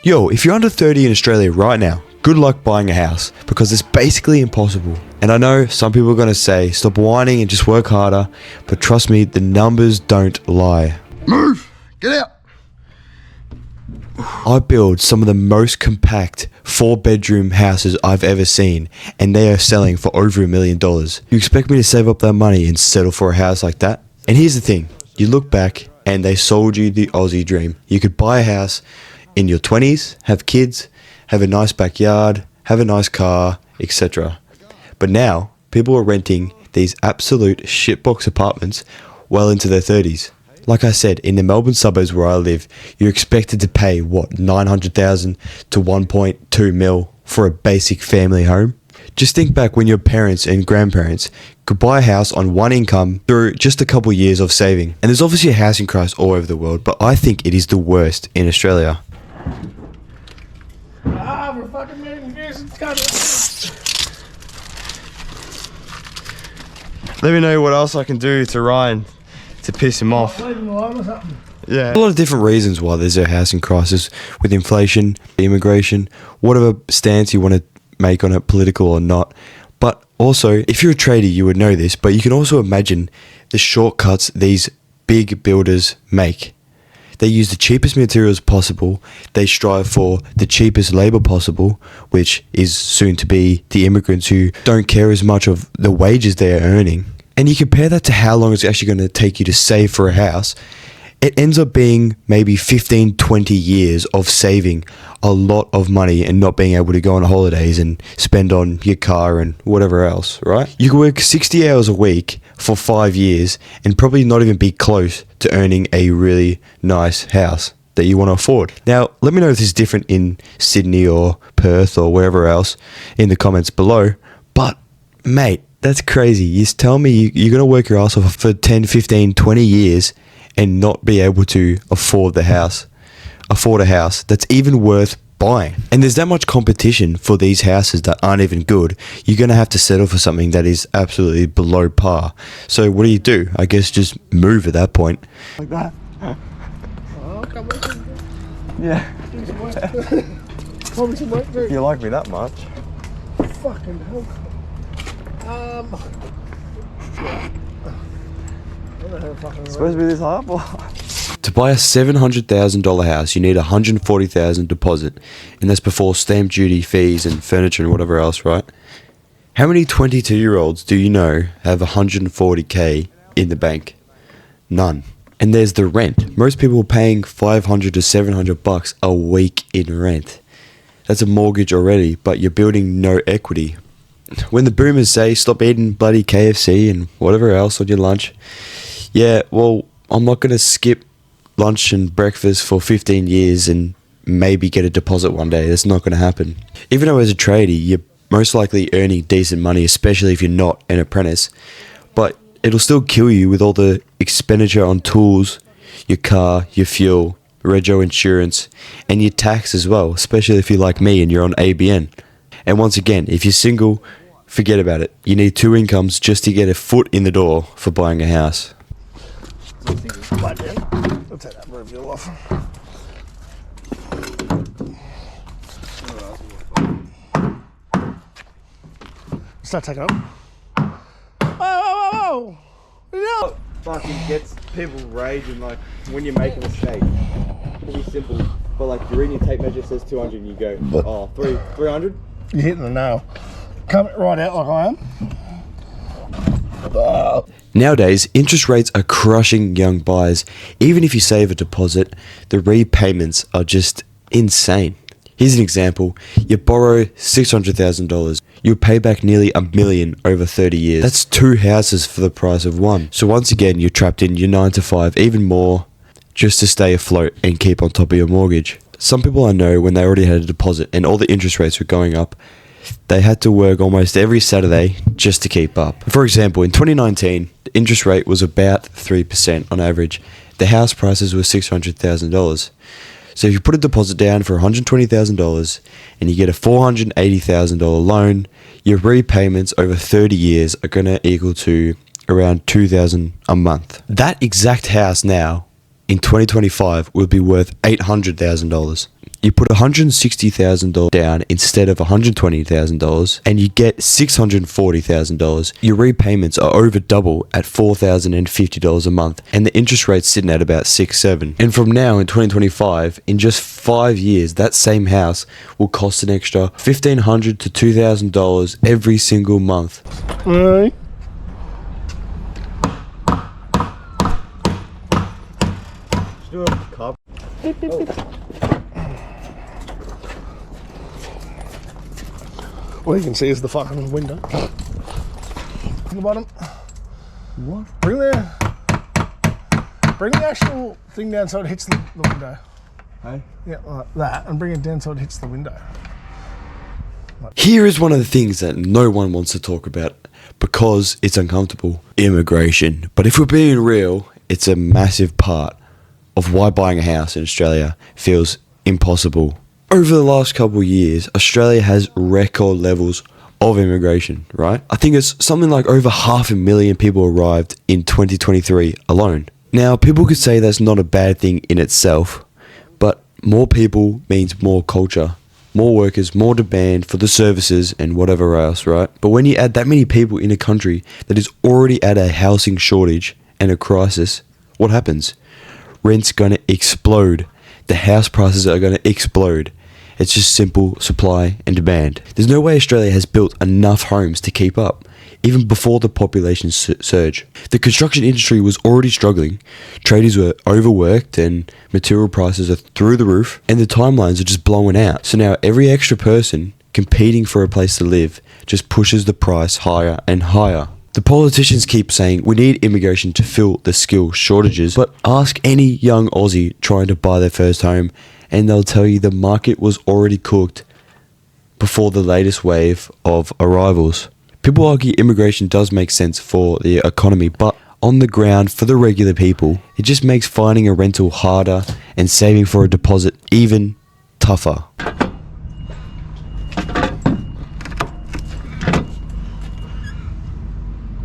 Yo, if you're under 30 in Australia right now, good luck buying a house because it's basically impossible. And I know some people are going to say, stop whining and just work harder, but trust me, the numbers don't lie. Move! Get out! I build some of the most compact 4-bedroom houses I've ever seen, and they are selling for over $1 million. You expect me to save up that money and settle for a house like that? And here's the thing, you look back and they sold you the Aussie dream. You could buy a house in your 20s, have kids, have a nice backyard, have a nice car, etc. But now, people are renting these absolute shitbox apartments well into their 30s. Like I said, in the Melbourne suburbs where I live, you're expected to pay, $900,000 to 1.2 mil for a basic family home? Just think back when your parents and grandparents could buy a house on one income through just a couple years of saving. And there's obviously a housing crisis all over the world, but I think it is the worst in Australia. We're fucking making this. Let me know what else I can do to Ryan to piss him off. Leave him alone or something. Yeah. A lot of different reasons why there's a housing crisis with inflation, immigration, whatever stance you want to make on it, political or not. But also, if you're a trader, you would know this, but you can also imagine the shortcuts these big builders make. They use the cheapest materials possible. They strive for the cheapest labor possible, which is soon to be the immigrants who don't care as much of the wages they are earning. And you compare that to how long it's actually going to take you to save for a house. It ends up being maybe 15, 20 years of saving a lot of money and not being able to go on holidays and spend on your car and whatever else, right? You can work 60 hours a week for 5 years and probably not even be close to earning a really nice house that you want to afford. Now, let me know if this is different in Sydney or Perth or wherever else in the comments below. But, mate, that's crazy. You just tell me you're going to work your ass off for 10, 15, 20 years and not be able to afford a house that's even worth buying. And there's that much competition for these houses that aren't even good. You're going to have to settle for something that is absolutely below par. So what do? I guess just move at that point. Like that? Oh, come on. Yeah. Do some work. Probably some work, If too. you like me that much. Fucking hell. Supposed to be this high up? To buy a $700,000 house, you need $140,000 deposit, and that's before stamp duty, fees, and furniture and whatever else, right? How many 22-year-olds do you know have $140K in the bank? None. And there's the rent. Most people are paying $500 to $700 a week in rent. That's a mortgage already, but you're building no equity. When the boomers say stop eating bloody KFC and whatever else on your lunch, yeah, well, I'm not going to skip lunch and breakfast for 15 years and maybe get a deposit one day. That's not going to happen. Even though as a tradie, you're most likely earning decent money, especially if you're not an apprentice, but it'll still kill you with all the expenditure on tools, your car, your fuel, rego insurance, and your tax as well, especially if you're like me and you're on ABN. And once again, if you're single, forget about it. You need 2 incomes just to get a foot in the door for buying a house. I'll take that review off. Start taking up. Whoa! No! Fucking gets people raging like when you're making a mistake. Pretty simple. But like you're reading your tape measure, it says 200 and you go, oh, 300? You're hitting the nail. Coming right out like I am. Nowadays, interest rates are crushing young buyers. Even if you save a deposit, the repayments are just insane. Here's an example. You borrow $600,000. You'll pay back nearly $1 million over 30 years. That's 2 houses for the price of 1. So once again, you're trapped in your 9 to 5, even more, just to stay afloat and keep on top of your mortgage. Some people I know, when they already had a deposit and all the interest rates were going up, they had to work almost every Saturday just to keep up. For example, in 2019, the interest rate was about 3% on average. The house prices were $600,000. So if you put a deposit down for $120,000 and you get a $480,000 loan, your repayments over 30 years are going to equal to around $2,000 a month. That exact house now, in 2025, will be worth $800,000. You put $160,000 down instead of $120,000 and you get $640,000. Your repayments are over double at $4,050 a month and the interest rate's sitting at about 6-7. And from now in 2025, in just 5 years, that same house will cost an extra $1,500 to $2,000 every single month. Alright. Do a cup. All you can see is the fucking window. On the bottom. What? Bring the actual thing down so it hits the window. Hey? Yeah, like that, and bring it down so it hits the window. Here is one of the things that no one wants to talk about because it's uncomfortable. Immigration. But if we're being real, it's a massive part of why buying a house in Australia feels impossible. Over the last couple of years, Australia has record levels of immigration, right? I think it's something like over 500,000 people arrived in 2023 alone. Now, people could say that's not a bad thing in itself, but more people means more culture, more workers, more demand for the services and whatever else, right? But when you add that many people in a country that is already at a housing shortage and a crisis, what happens? Rent's gonna explode. The house prices are gonna explode. It's just simple supply and demand. There's no way Australia has built enough homes to keep up, even before the population surge. The construction industry was already struggling, tradies were overworked and material prices are through the roof, and the timelines are just blowing out. So now every extra person competing for a place to live just pushes the price higher and higher. The politicians keep saying we need immigration to fill the skill shortages, but ask any young Aussie trying to buy their first home and they'll tell you the market was already cooked before the latest wave of arrivals. People argue immigration does make sense for the economy, but on the ground for the regular people, it just makes finding a rental harder and saving for a deposit even tougher.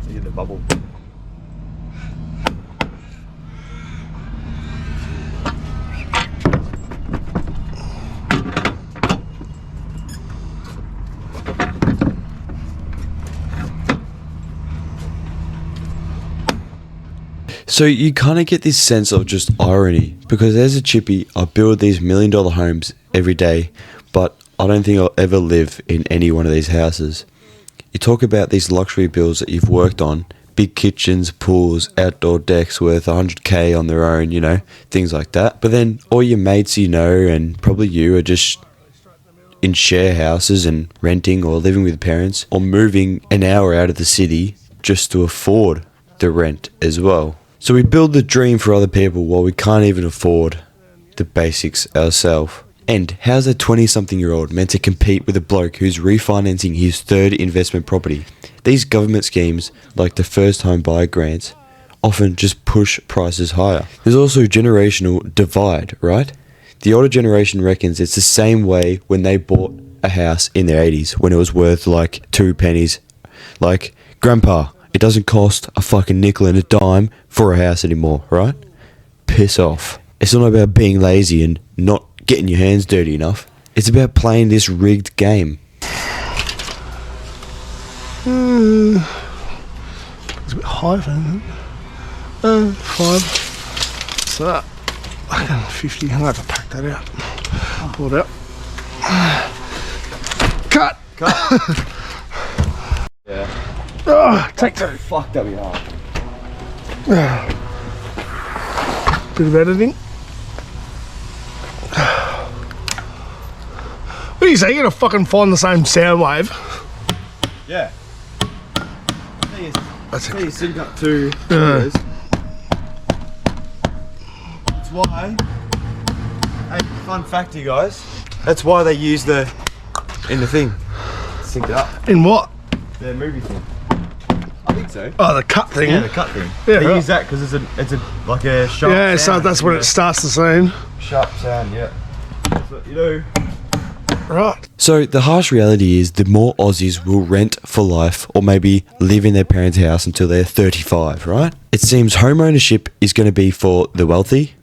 See the bubble. So you kind of get this sense of just irony, because as a chippy, I build these $1 million homes every day, but I don't think I'll ever live in any one of these houses. You talk about these luxury builds that you've worked on, big kitchens, pools, outdoor decks worth 100k on their own, you know, things like that. But then all your mates you know, and probably you, are just in share houses and renting or living with parents or moving an hour out of the city just to afford the rent as well. So we build the dream for other people while we can't even afford the basics ourselves. And how's a 20-something-year-old meant to compete with a bloke who's refinancing his third investment property? These government schemes, like the first home buyer grants, often just push prices higher. There's also generational divide, right? The older generation reckons it's the same way when they bought a house in their 80s when it was worth like 2 pennies. Like, Grandpa, it doesn't cost a fucking nickel and a dime for a house anymore, right? Piss off. It's not about being lazy and not getting your hands dirty enough. It's about playing this rigged game. It's a bit high, isn't it? 5. So that, 50. I'm going to have to pack that out. Pull it out. Cut! Yeah. Oh, take that. Fuck, that'd be hard. Bit of editing. What do you say? You're going to fucking find the same sound wave? Yeah. That's So it. you sync up to yours. That's why. Hey, fun fact, you guys. That's why they use the in the thing. Sync it up. In what? The movie thing. I think so. Oh, the cut thing. Yeah, the cut thing. Yeah, They right. use that because it's a like a sharp. Yeah, so sound. that's when it starts the scene. Sharp sound. Yeah. That's what you do. Right. So the harsh reality is the more Aussies will rent for life or maybe live in their parents' house until they're 35, right? It seems home ownership is going to be for the wealthy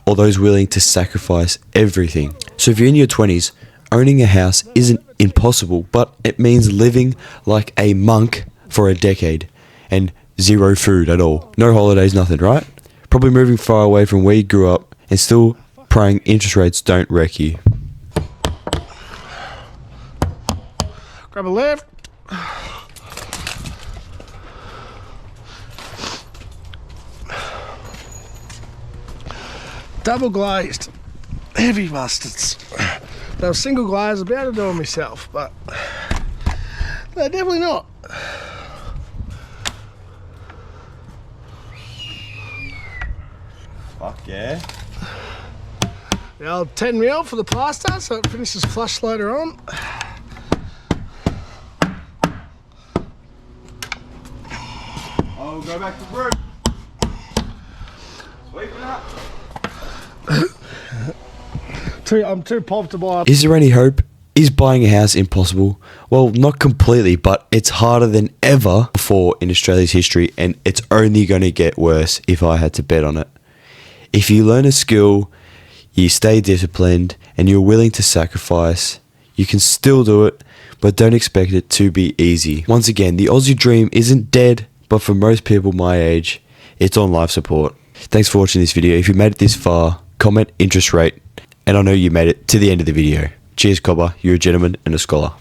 or those willing to sacrifice everything. So if you're in your 20s, owning a house isn't impossible, but it means living like a monk for a decade and zero food at all. No holidays, nothing, right? Probably moving far away from where you grew up and still praying interest rates don't wreck you. Grab a left. Double glazed. Heavy bastards. They were single glazed, I'd be able to do them myself, but they're definitely not. Fuck yeah. The old 10 mil for the plaster, so it finishes flush later on. Oh, go back to work. Sweep it up. I'm too pumped to buy. Is there any hope? Is buying a house impossible? Well, not completely, but it's harder than ever before in Australia's history, and it's only going to get worse if I had to bet on it. If you learn a skill, you stay disciplined, and you're willing to sacrifice, you can still do it, but don't expect it to be easy. Once again, the Aussie dream isn't dead, but for most people my age, it's on life support. Thanks for watching this video. If you made it this far, comment interest rate, and I know you made it to the end of the video. Cheers, Cobber. You're a gentleman and a scholar.